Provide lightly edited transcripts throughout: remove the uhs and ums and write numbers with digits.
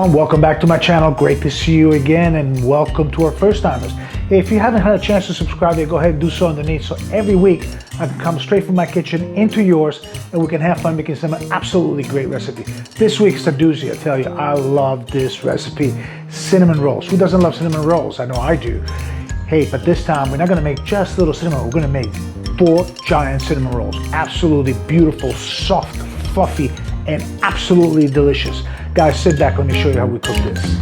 everyone, welcome back to my channel. Great to see you again, and welcome to our first timers. If you haven't had a chance to subscribe yet, go ahead and do so underneath, so every week I can come straight from my kitchen into yours and we can have fun making some absolutely great recipe. This week's a doozy, I tell you. I love this recipe. Cinnamon rolls. Who doesn't love cinnamon rolls? I know I do. Hey, but this time we're not gonna make just little cinnamon rolls. We're gonna make 4 giant cinnamon rolls. Absolutely beautiful, soft, fluffy, and absolutely delicious. Guys, sit back, let me show you how we cook this.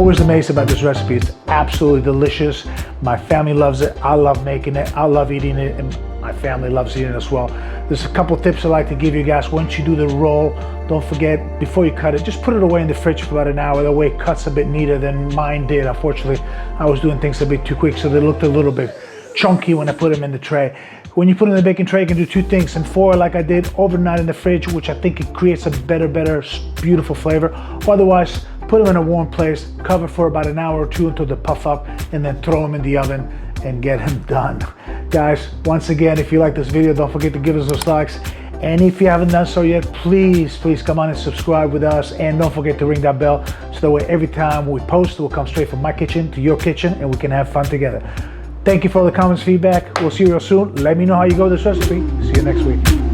always amazed about this recipe. It's absolutely delicious. My family loves it. I love making it. I love eating it, and my family loves eating it as well. There's a couple tips I like to give you guys. Once you do the roll, don't forget, before you cut it, just put it away in the fridge for about an hour. That way it cuts a bit neater than mine did. Unfortunately, I was doing things a bit too quick, so they looked a little bit chunky when I put them in the tray. When you put it in the baking tray, you can do two things. And four, like I did, overnight in the fridge, which I think it creates a better, beautiful flavor. Otherwise, put them in a warm place, cover for about an hour or two until they puff up, and then throw them in the oven and get them done. Guys, once again, if you like this video, don't forget to give us those likes. And if you haven't done so yet, please come on and subscribe with us. And don't forget to ring that bell so that way every time we post, it will come straight from my kitchen to your kitchen and we can have fun together. Thank you for all the comments, feedback. We'll see you real soon. Let me know how you go with this recipe. See you next week.